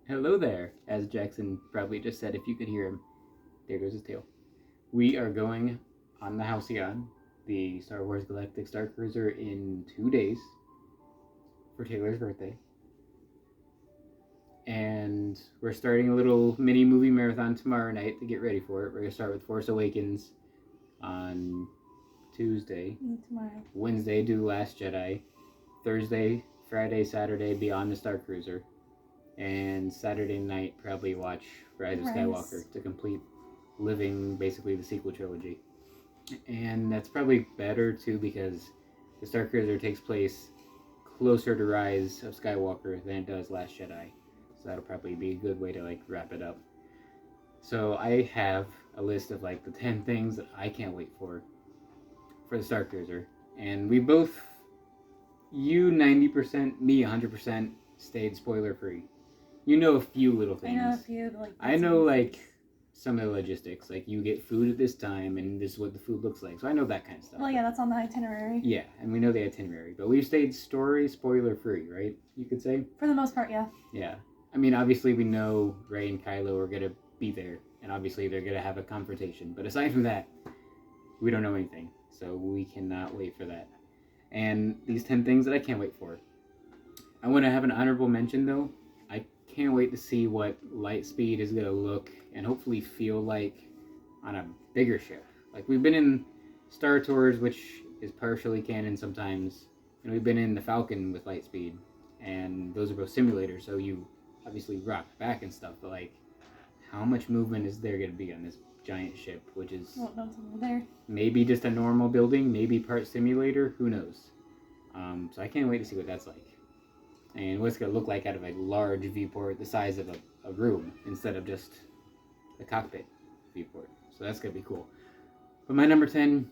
Hello there, as Jackson probably just said if you could hear him. There goes his tail. We are going on the Halcyon, the Star Wars Galactic Starcruiser, in 2 days for Taylor's birthday. And we're starting a little mini movie marathon tomorrow night to get ready for it. We're going to start with Force Awakens on Tuesday. Tomorrow. Wednesday, do Last Jedi. Thursday, Friday, Saturday, Beyond the Starcruiser. And Saturday night, probably watch Rise of Skywalker to complete living basically the sequel trilogy. And that's probably better too because the Starcruiser takes place closer to Rise of Skywalker than it does Last Jedi. So that'll probably be a good way to wrap it up. So I have a list of the 10 things that I can't wait for the Starcruiser. And we both, you 90%, me 100%, stayed spoiler free. You know a few little things. I know a few. I know some of the logistics. You get food at this time, and this is what the food looks like. So I know that kind of stuff. Well, yeah, that's on the itinerary. Yeah, and we know the itinerary. But we've stayed story spoiler free, right? You could say? For the most part, yeah. Yeah. I mean, obviously we know Rey and Kylo are going to be there. And obviously they're going to have a confrontation. But aside from that, we don't know anything. So we cannot wait for that. And these 10 things that I can't wait for. I want to have an honorable mention, though. Can't wait to see what light speed is going to look and hopefully feel like on a bigger ship. We've been in Star Tours, which is partially canon sometimes, and we've been in the Falcon with light speed, and those are both simulators, so you obviously rock back and stuff, but how much movement is there going to be on this giant ship, which is maybe just a normal building, maybe part simulator, who knows. So I can't wait to see what that's like. And what it's going to look like out of a large viewport the size of a room instead of just a cockpit viewport. So that's going to be cool. But my number 10,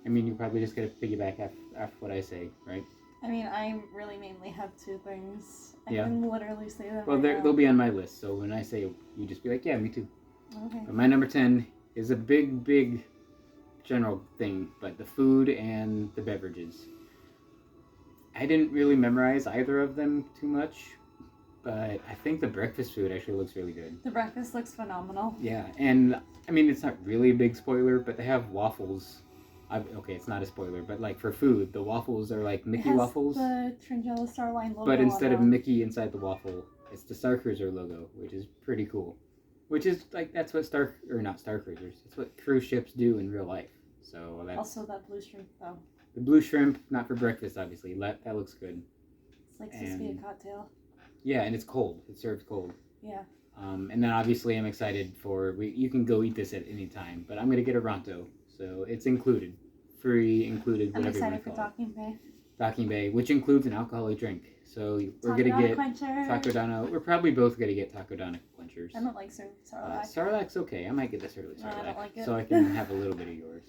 I mean, you're probably just going to piggyback after what I say, right? I mean, I really mainly have two things. I Yeah. can literally say them. Well, they'll be on my list. So when I say it, you just be like, yeah, me too. Okay. But my number 10 is a big general thing, but the food and the beverages. I didn't really memorize either of them too much, but I think the breakfast food actually looks really good. The breakfast looks phenomenal. Yeah, and I mean, it's not really a big spoiler, but they have waffles. Okay, it's not a spoiler, but for food, the waffles are Mickey waffles. The Tringella Starline logo. But instead of Mickey inside the waffle, it's the Starcruiser logo, which is pretty cool. Which is that's what not Starcruisers. It's what cruise ships do in real life. So that's also that blue shrimp though. The blue shrimp, not for breakfast, obviously. That looks good. It's supposed to be a cocktail. Yeah, and it's cold. It's served cold. Yeah. And then obviously I'm excited for... You can go eat this at any time, but I'm going to get a Ronto. So it's included. Free, included, whatever you want to call it. I'm excited for Docking Bay. Docking Bay, which includes an alcoholic drink. So we're going to get... Takodana. We're probably both going to get Takodana quenchers. I don't like Sarlacc. Sarlacc's okay. I might get the Sarlacc. No, I don't like it. So I can have a little bit of yours.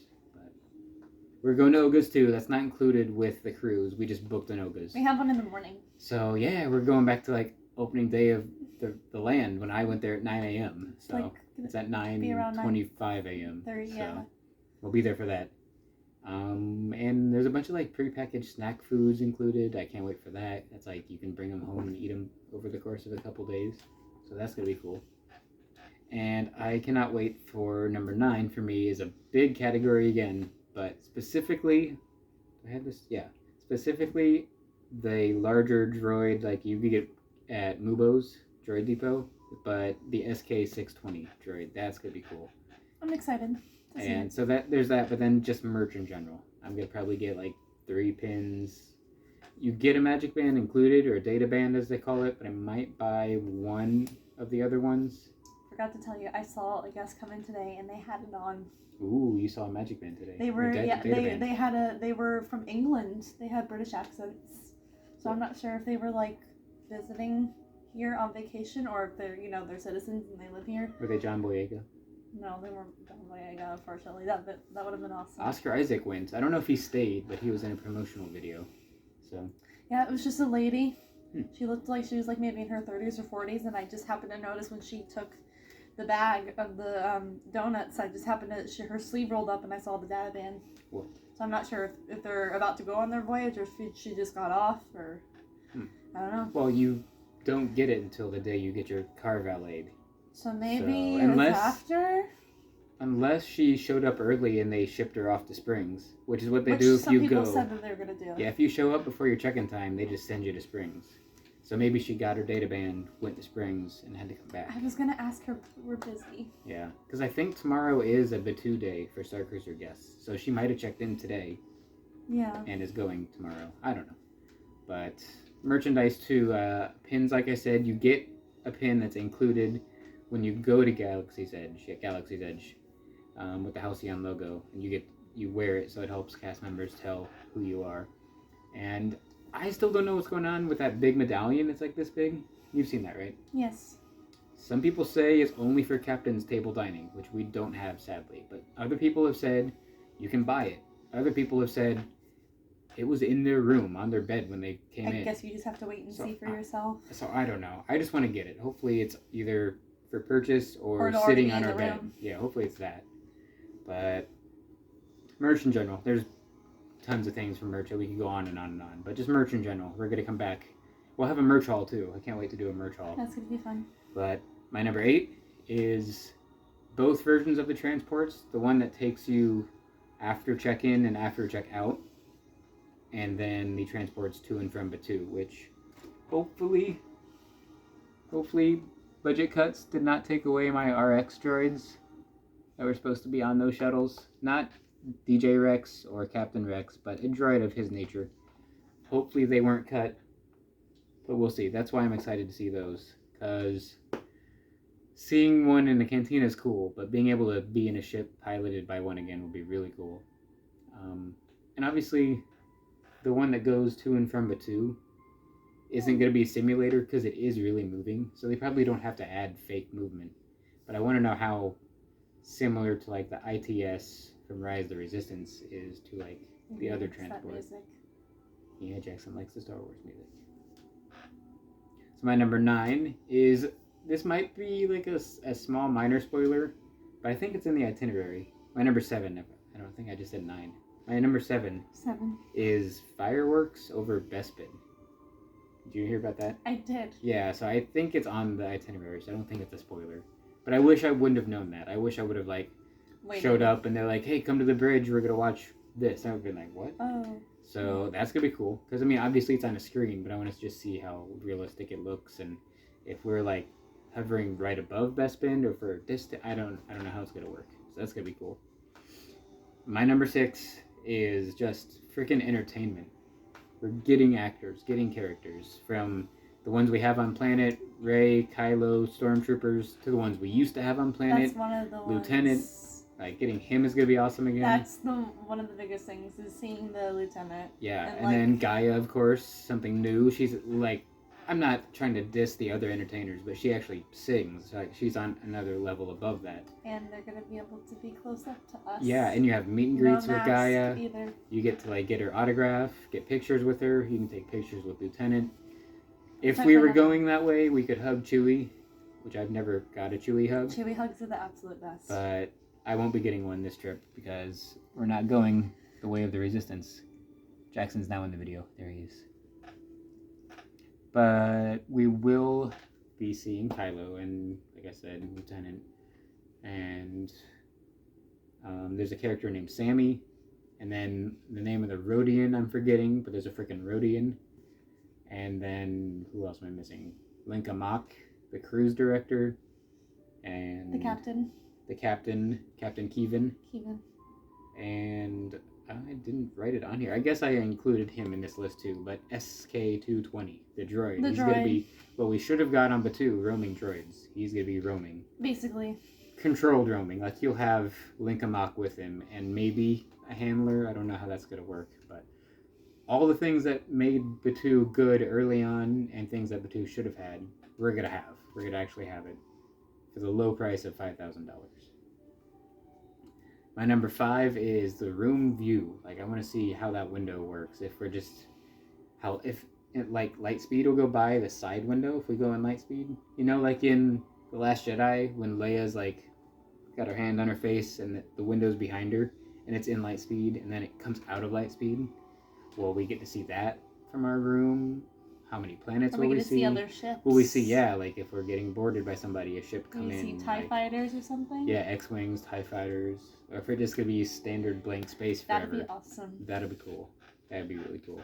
We're going to Oga's too. That's not included with the cruise. We just booked an Oga's. We have one in the morning. So yeah, we're going back to opening day of the land when I went there at 9 a.m. So it's at 9:25 a.m. So we'll be there for that. And there's a bunch of prepackaged snack foods included. I can't wait for that. That's you can bring them home and eat them over the course of a couple days. So that's gonna be cool. And I cannot wait for number 9 for me is a big category again. But specifically, I have this, yeah. Specifically, the larger droid you could get at Mubo's Droid Depot, but the SK620 droid, that's gonna be cool. I'm excited. And so there's that, but then just merch in general. I'm gonna probably get 3 pins. You get a magic band included, or a data band as they call it, but I might buy one of the other ones. Forgot to tell you, I saw a guest come in today and they had it on. Ooh, you saw a magic band today. They were they were from England. They had British accents. So I'm not sure if they were visiting here on vacation or if they're citizens and they live here. Were they John Boyega? No, they weren't John Boyega, unfortunately. That would have been awesome. Oscar Isaac went. I don't know if he stayed, but he was in a promotional video. So yeah, it was just a lady. She looked like she was maybe in her 30s or 40s, and I just happened to notice when she took the bag of the donuts, I just happened to, her sleeve rolled up and I saw the data band. Whoa. So I'm not sure if they're about to go on their voyage or if she just got off or I don't know. Well, you don't get it until the day you get your car valeted. So maybe So, it was after? Unless she showed up early and they shipped her off to Springs, which is what they do if you go. Some people said that they were going to do. Yeah, if you show up before your check-in time, they just send you to Springs. So maybe she got her data band, went to Springs, and had to come back. I was going to ask her, we're busy. Yeah, because I think tomorrow is a Batu day for Starcruiser guests. So she might have checked in today. Yeah. And is going tomorrow. I don't know. But merchandise too. Pins, like I said, you get a pin that's included when you go to Galaxy's Edge. Yeah, Galaxy's Edge. With the Halcyon logo, and you wear it so it helps cast members tell who you are. And I still don't know what's going on with that big medallion. It's like this big. You've seen that, right? Yes. Some people say it's only for captain's table dining, which we don't have, sadly. But other people have said you can buy it. Other people have said it was in their room on their bed when they came in. I guess you just have to wait and see for yourself. So I don't know. I just want to get it. Hopefully it's either for purchase or sitting on our bed. Yeah, hopefully it's that. But merch in general, there's tons of things from merch that we could go on and on and on. But just merch in general, we're going to come back. We'll have a merch haul too. I can't wait to do a merch haul. That's going to be fun. But my number 8 is both versions of the transports. The one that takes you after check-in and after check-out. And then the transports to and from Batu, which hopefully budget cuts did not take away my RX droids that were supposed to be on those shuttles. Not DJ Rex or Captain Rex, but a droid of his nature. Hopefully they weren't cut, but we'll see. That's why I'm excited to see those, because seeing one in the cantina is cool, but being able to be in a ship piloted by one again will be really cool. And obviously, the one that goes to and from Batu isn't going to be a simulator because it is really moving, so they probably don't have to add fake movement. But I want to know how similar to like the ITS from Rise of the Resistance is to like the other transport. Yeah, Jackson likes the Star Wars music. So my number 9 is, this might be like a small minor spoiler, but I think it's in the itinerary. My number 7, I don't think I just said 9. My number 7 is fireworks over Bespin. Did you hear about that? I did. Yeah, so I think it's on the itinerary, so I don't think it's a spoiler. But I wish I wouldn't have known that. I wish I would have, like, showed up and they're like, hey, come to the bridge, we're going to watch this. I would have been like, what? Oh. So that's going to be cool. Because, I mean, obviously it's on a screen, but I want to just see how realistic it looks. And if we're, like, hovering right above Bespin or for distant, I don't know how it's going to work. So that's going to be cool. My number 6 is just freaking entertainment. We're getting actors, getting characters, from the ones we have on planet, Rey, Kylo, Stormtroopers, to the ones we used to have on planet. That's one of the Lieutenant, ones. like getting him is gonna be awesome again. That's one of the biggest things, is seeing the Lieutenant. Yeah, and then Gaia, of course, something new. She's like, I'm not trying to diss the other entertainers, but she actually sings. Like, she's on another level above that. And they're gonna be able to be close up to us. Yeah, and you have meet and greets with Gaia. Either. You get to like get her autograph, get pictures with her. You can take pictures with Lieutenant. If we were going that way, we could hug Chewie, which I've never got a Chewie hug. Chewie hugs are the absolute best. But I won't be getting one this trip because we're not going the way of the Resistance. Jackson's now in the video. There he is. But we will be seeing Kylo and, like I said, Lieutenant. And there's a character named Sammy. And then the name of the Rodian I'm forgetting, but there's a freaking Rodian. And then, who else am I missing? Linka Mock, the cruise director. And the captain. The captain, Captain Keevan. Keevan. And I didn't write it on here. I guess I included him in this list too, but SK-220, the droid. He's going to be, well, we should have got on Batu, roaming droids. He's going to be roaming. Basically. Controlled roaming. Like, you'll have Linka Mock with him, and maybe a handler. I don't know how that's going to work, but all the things that made Batu good early on, and things that Batu should have had, we're going to have. We're going to actually have it for the low price of $5,000. My number 5 is the room view. Like, I want to see how that window works. If we're just, if like Lightspeed will go by the side window if we go in Lightspeed. You know, like in The Last Jedi when Leia's like got her hand on her face and the window's behind her and it's in Lightspeed and then it comes out of Lightspeed. Well, we get to see that from our room. how many planets Are will we we going to see other ships? Will we see, yeah, like if we're getting boarded by somebody, a ship come Will we in. see TIE fighters or something? Yeah, X-Wings, TIE fighters. Or if we're just going to be standard blank space forever. That'd be awesome. That'd be cool. That'd be really cool.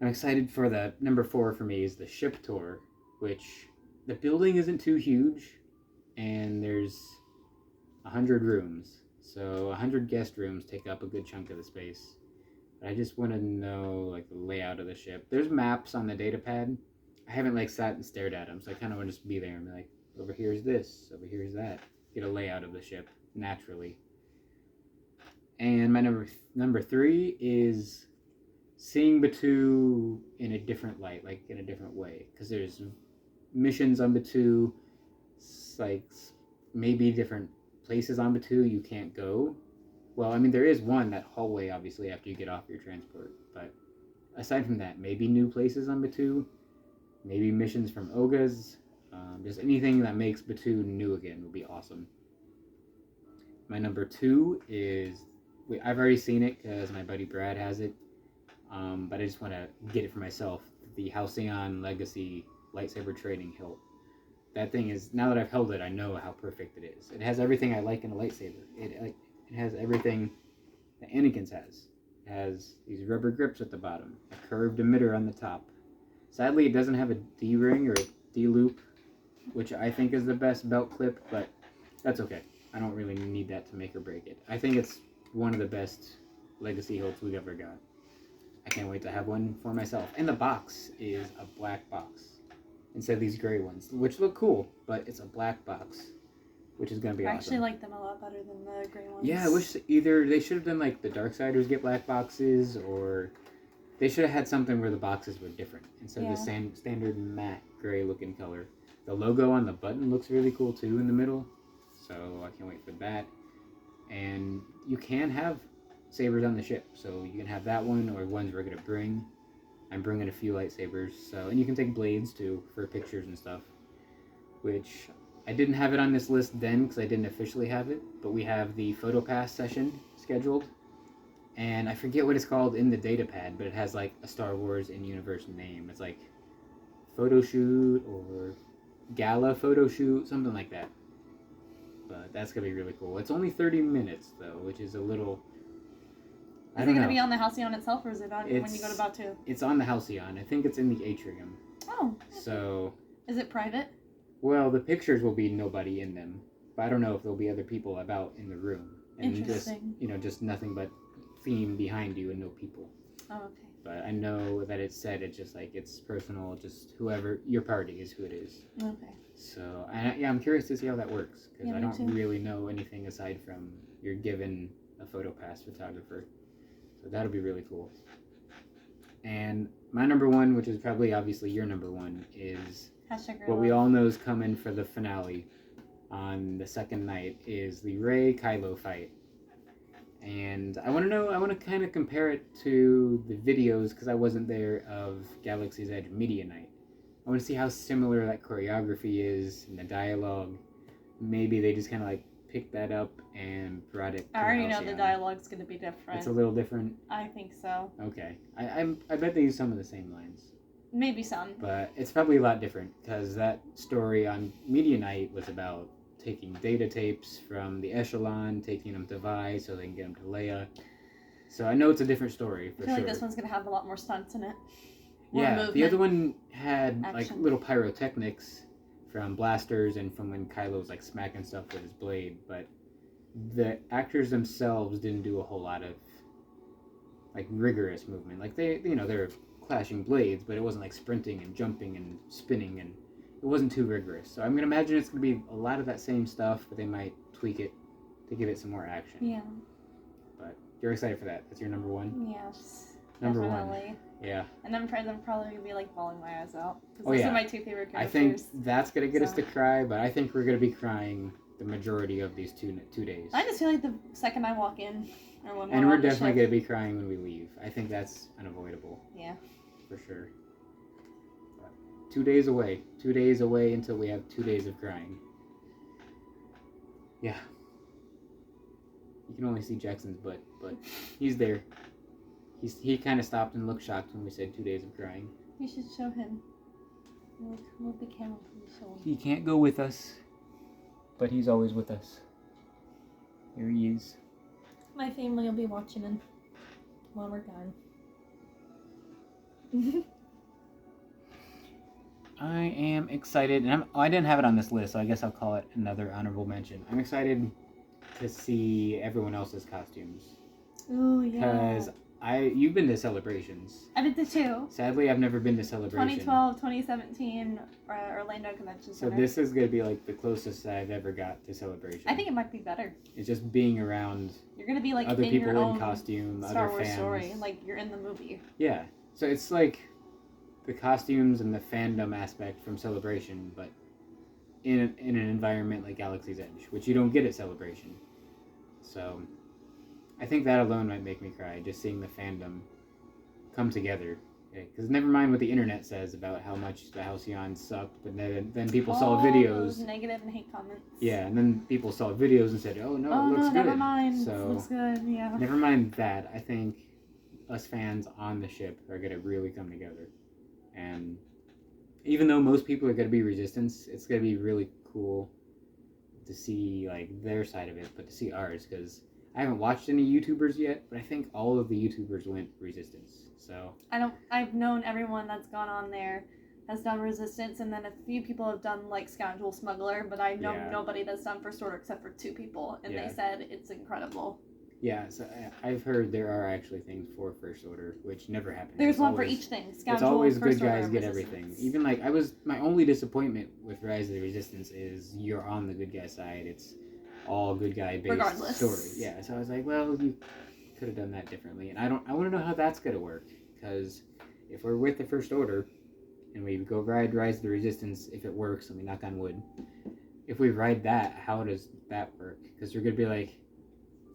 I'm excited for the number 4 for me is the ship tour, which the building isn't too huge, and there's 100 rooms. So 100 guest rooms take up a good chunk of the space. But I just want to know like the layout of the ship. There's maps on the data pad. I haven't like sat and stared at them, so I kind of want to just be there and be like, over here's this, over here's that. Get a layout of the ship naturally. And my number 3 is seeing Batuu in a different light, like in a different way, because there's missions on Batuu, like maybe different places on Batuu you can't go. Well, I mean, there is one, that hallway, obviously, after you get off your transport. But aside from that, maybe new places on Batuu, maybe missions from Oga's, just anything that makes Batuu new again would be awesome. My number 2 is, I've already seen it because my buddy Brad has it, but I just want to get it for myself. The Halcyon Legacy Lightsaber Training hilt. That thing is, now that I've held it, I know how perfect it is. It has everything I like in a lightsaber. It has everything that Anakin's has. It has these rubber grips at the bottom, a curved emitter on the top. Sadly, it doesn't have a D-ring or a D-loop, which I think is the best belt clip, but that's okay. I don't really need that to make or break it. I think it's one of the best Legacy hilts we've ever got. I can't wait to have one for myself. And the box is a black box instead of these gray ones, which look cool, but it's a black box, which is going to be awesome. I actually like them a lot better than the gray ones. Yeah, I wish either they should have done like the Darksiders get black boxes, or they should have had something where the boxes were different instead of the same standard matte gray looking color. The logo on the button looks really cool too in the middle, so I can't wait for that. And you can have sabers on the ship, so you can have that one or ones we're going to bring. I'm bringing a few lightsabers, so, and you can take blades too for pictures and stuff, which I didn't have it on this list then because I didn't officially have it, but we have the Photopass Session scheduled, and I forget what it's called in the data pad, but it has like a Star Wars in-universe name. It's like photo shoot or gala photo shoot, something like that. But that's going to be really cool. It's only 30 minutes though, which is a little... Is it going to be on the Halcyon itself, or is it on when you go to Batuu? It's on the Halcyon. I think it's in the atrium. Oh. So... Is it private? Well, the pictures will be nobody in them. But I don't know if there'll be other people about in the room. And Interesting. Just, just nothing but theme behind you and no people. Oh, okay. But I know that it's said it's just like, it's personal, just whoever, your party is who it is. Okay. So, I'm curious to see how that works. Because I don't too. really know anything aside from you're given a Photopass photographer. So that'll be really cool. And my number 1, which is probably obviously your number 1, is what we all know is coming for the finale on the second night, is the Rey-Kylo fight. And I want to kind of compare it to the videos, because I wasn't there, of Galaxy's Edge Media Night. I want to see how similar that choreography is and the dialogue. Maybe they just kind of like picked that up and brought it to I already know Halcyon. the dialogue's going to be different. It's a little different? I think so. Okay. I bet they use some of the same lines. Maybe some. But it's probably a lot different, because that story on Media Night was about taking data tapes from the Echelon, taking them to Vi so they can get them to Leia. So I know it's a different story, for I feel sure. like this one's going to have a lot more stunts in it. The other one had action. like little pyrotechnics from blasters and from when Kylo was like smacking stuff with his blade, but the actors themselves didn't do a whole lot of like rigorous movement. Like they're clashing blades, but it wasn't like sprinting and jumping and spinning, and it wasn't too rigorous. So I'm gonna imagine it's gonna be a lot of that same stuff, but they might tweak it to give it some more action. Yeah. But you're excited for that? That's your number 1? Yes. Number definitely. 1. Yeah. And I'm probably gonna be like bawling my eyes out, because Oh, those yeah. are my 2 favorite characters. I think that's gonna get us to cry, but I think we're gonna be crying the majority of these two days. I just feel like the second I walk in, or when And we're definitely ship, gonna be crying when we leave. I think that's unavoidable. Yeah. For sure. But 2 days away. 2 days away until we have 2 days of crying. Yeah. You can only see Jackson's butt, but he's there. He kind of stopped and looked shocked when we said 2 days of crying. You should show him. Move the camera, please show him. He can't go with us, but he's always with us. Here he is. My family will be watching him while we're gone. I am excited, and I didn't have it on this list, so I guess I'll call it another honorable mention. I'm excited to see everyone else's costumes. Oh yeah. Because you've been to celebrations. I did the 2. Sadly, I've never been to celebration. 2012, 2017, Orlando Convention So Center. this is gonna be like the closest I've ever got to celebration. I think it might be better. It's just being around. You're gonna be like other in people your own in costume, Star other Wars fans. story, like you're in the movie. Yeah. So it's like the costumes and the fandom aspect from Celebration, but in an environment like Galaxy's Edge, which you don't get at Celebration. So I think that alone might make me cry, just seeing the fandom come together. Because never mind what the internet says about how much the Halcyon sucked, but then people saw videos. Those negative and hate comments. Yeah, and then people saw videos and said, "Oh no, it looks good." Never mind. So it looks good. Yeah. never mind that. I think us fans on the ship are gonna really come together, and even though most people are gonna be Resistance, it's gonna be really cool to see like their side of it, but to see ours, because I haven't watched any YouTubers yet, but I think all of the YouTubers went Resistance. So I've known everyone that's gone on there has done Resistance, and then a few people have done like Scoundrel Smuggler, but I know nobody that's done First Order except for 2 people, and they said it's incredible. Yeah, so I've heard there are actually things for First Order, which never happens. There's one for each thing. Scoundrel, it's always First good guys Order, get Resistance. everything. Even like my only disappointment with Rise of the Resistance is you're on the good guy side. It's all good guy based story. Yeah, so I was like, well, you could have done that differently, and I want to know how that's gonna work, because if we're with the First Order and we go ride Rise of the Resistance, if it works, and we knock on wood, if we ride that, how does that work? Because you're gonna be like,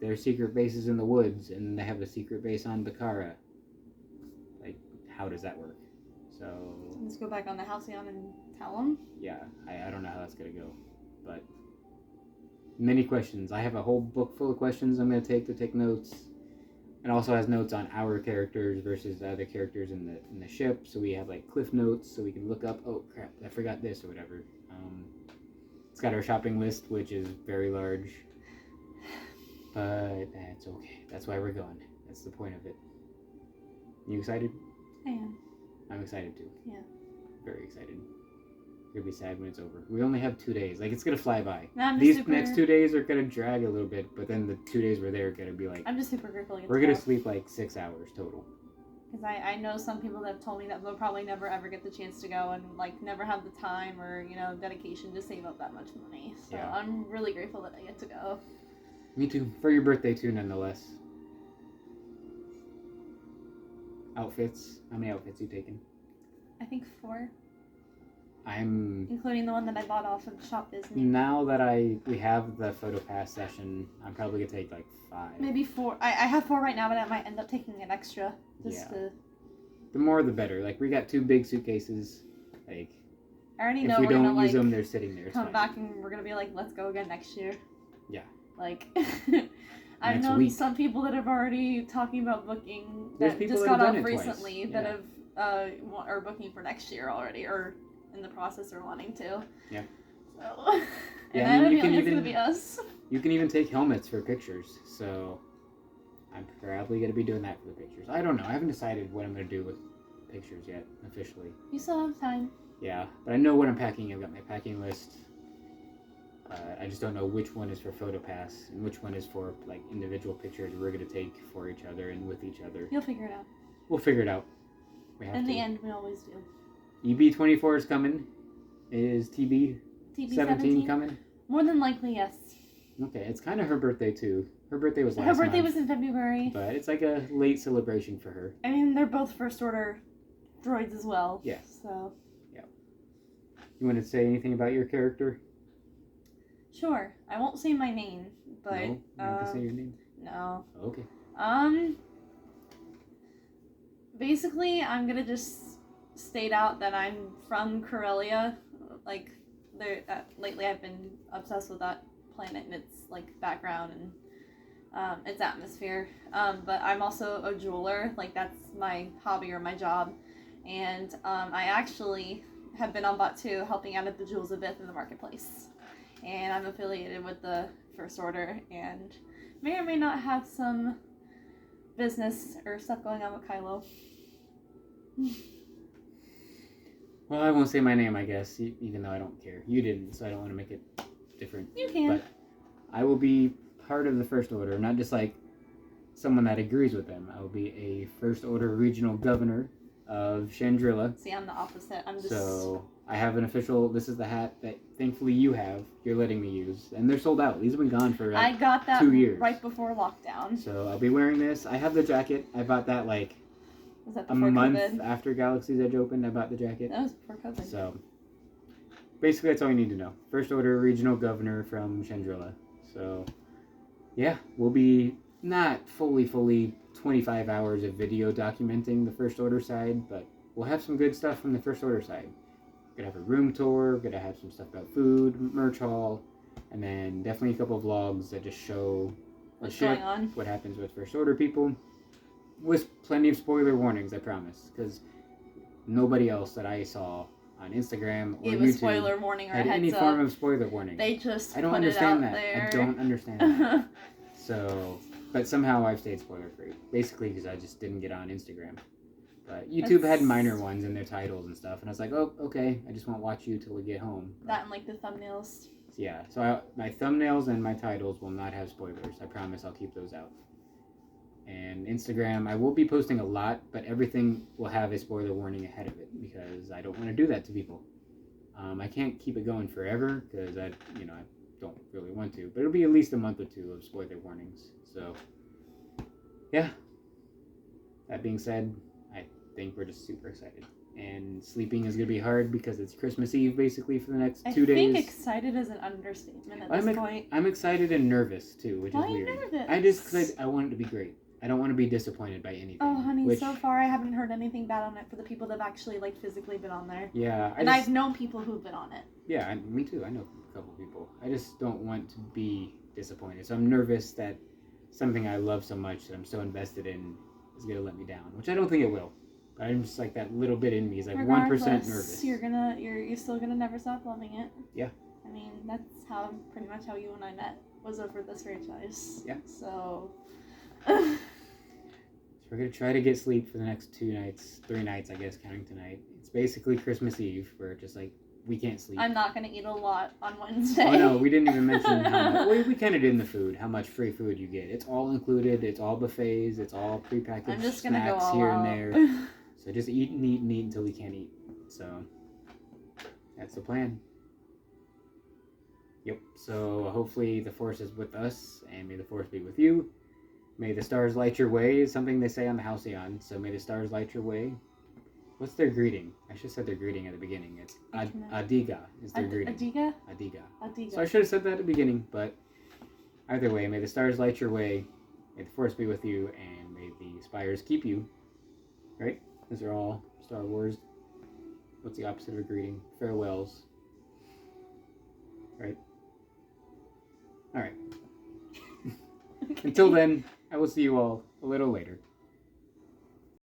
their secret base is in the woods, and they have a secret base on Bakara. Like, how does that work? So let's go back on the Halcyon and tell them. Yeah, I don't know how that's gonna go, but many questions. I have a whole book full of questions I'm gonna take notes. It also has notes on our characters versus the other characters in the ship. So we have like cliff notes, so we can look up. Oh crap! I forgot this or whatever. It's got our shopping list, which is very large, but that's okay. That's why we're going. That's the point of it. You excited? I am. I'm excited too. Yeah. Very excited. It's gonna be sad when it's over. We only have 2 days. Like, it's gonna fly by. No, These next 2 days are gonna drag a little bit, but then the 2 days we're there are gonna be like. I'm just super grateful. We're gonna sleep like 6 hours total. Because I know some people that have told me that they'll probably never ever get the chance to go, and like never have the time or dedication to save up that much money. So Yeah. I'm really grateful that I get to go. Me too. For your birthday too, nonetheless. Outfits. How many outfits you taking? I think 4. I'm. Including the one that I bought off of Shop Disney. Now that we have the Photopass Session, I'm probably gonna take like 5. Maybe 4. I have 4 right now, but I might end up taking an extra. The more the better. Like, we got 2 big suitcases. Like, I already know if we we're don't gonna use them, like they're sitting there. It's come fine. back and we're gonna be like, let's go again next year. Yeah. Like, I've Next known week. some people that have already talking about booking There's that people just that have got done off it twice. recently that have are booking for next year already, or in the process or wanting to. Yeah. So, and Yeah, I have a you can feeling it's even- gonna be us. You can even take helmets for pictures, so I'm probably going to be doing that for the pictures. I don't know. I haven't decided what I'm going to do with pictures yet, officially. You still have time. Yeah, but I know what I'm packing. I've got my packing list. I just don't know which one is for Photopass and which one is for like individual pictures we're going to take for each other and with each other. You'll figure it out. We'll figure it out. We have In to. the end, we always do. EB24 is coming. Is TB17 TB17 coming? More than likely, yes. Okay, it's kind of her birthday too. Her birthday was last Her birthday month, was in February. but it's like a late celebration for her. I mean, they're both First Order droids as well. Yeah. So. You want to say anything about your character? Sure. I won't say my name, but No, you have to say your name. no. Okay. Basically, I'm gonna just state out that I'm from Corellia. Like, lately I've been obsessed with that planet and its like background and its atmosphere. But I'm also a jeweler. Like, that's my hobby or my job. And I actually have been on bot 2 helping out at the Jewels of Bith in the marketplace. And I'm affiliated with the First Order and may or may not have some business or stuff going on with Kylo. Well, I won't say my name, I guess, even though I don't care. You didn't, so I don't want to make it different. You can. But I will be part of the First Order, not just like someone that agrees with them. I will be a First Order regional governor of Chandrilla. See, I'm the opposite. I'm just... So I have an official, this is the hat that thankfully you have, you're letting me use. And they're sold out. These have been gone for like I got that 2 years. right before lockdown. So I'll be wearing this. I have the jacket. I bought that like Was that a before month COVID? after Galaxy's Edge opened. I bought the jacket. That was before COVID. So basically that's all you need to know. First Order regional governor from Chandrilla. So yeah, we'll be not fully 25 hours of video documenting the First Order side, but we'll have some good stuff from the First Order side. We're gonna have a room tour, we're gonna have some stuff about food, merch haul, and then definitely a couple of vlogs that just show What's going on? what happens with First Order people, with plenty of spoiler warnings, I promise, because nobody else that I saw on Instagram or Gave YouTube a spoiler warning or a had heads any up. form of spoiler warning. They just I don't put understand it out that. there. I don't understand that. So, but somehow I've stayed spoiler free. Basically because I just didn't get on Instagram. But YouTube had minor ones in their titles and stuff, and I was like, oh, okay, I just won't watch you till we get home. That and like the thumbnails. Yeah, so my thumbnails and my titles will not have spoilers. I promise I'll keep those out. And Instagram, I will be posting a lot, but everything will have a spoiler warning ahead of it because I don't want to do that to people. I can't keep it going forever because I don't really want to, but it'll be at least a month or 2 of spoiler warnings. So, yeah. That being said, I think we're just super excited. And sleeping is going to be hard because it's Christmas Eve basically for the next 2 days. I think excited is an understatement at this point. I'm excited and nervous too, which Why is weird. are you nervous? I just, because I want it to be great. I don't want to be disappointed by anything. Oh, honey, so far I haven't heard anything bad on it for the people that have actually like physically been on there. Yeah. I've known people who've been on it. Yeah, me too. I know a couple people. I just don't want to be disappointed. So I'm nervous that something I love so much that I'm so invested in is going to let me down, which I don't think it will. But I'm just like that little bit in me is like 1% nervous. You're still gonna never stop loving it. Yeah. I mean, that's pretty much how you and I met, was over this franchise. Yeah. So So we're going to try to get sleep for the next 3 nights, I guess, counting tonight. It's basically Christmas Eve, where just like, we can't sleep. I'm not going to eat a lot on Wednesday. Oh no, we didn't even mention how much, we kind of did in the food, how much free food you get. It's all included, it's all buffets, it's all prepackaged I'm just gonna snacks go all here out. and there. So just eat and eat and eat until we can't eat. So that's the plan. Yep, so hopefully the Force is with us, and may the Force be with you. May the stars light your way is something they say on the Halcyon, so may the stars light your way. What's their greeting? I should have said their greeting at the beginning. It's Adiga is their greeting. Adiga? Adiga. So I should have said that at the beginning, but either way, may the stars light your way, may the Force be with you, and may the spires keep you. Right? Those are all Star Wars. What's the opposite of a greeting? Farewells. Right? Alright. Okay. Until then, I will see you all a little later.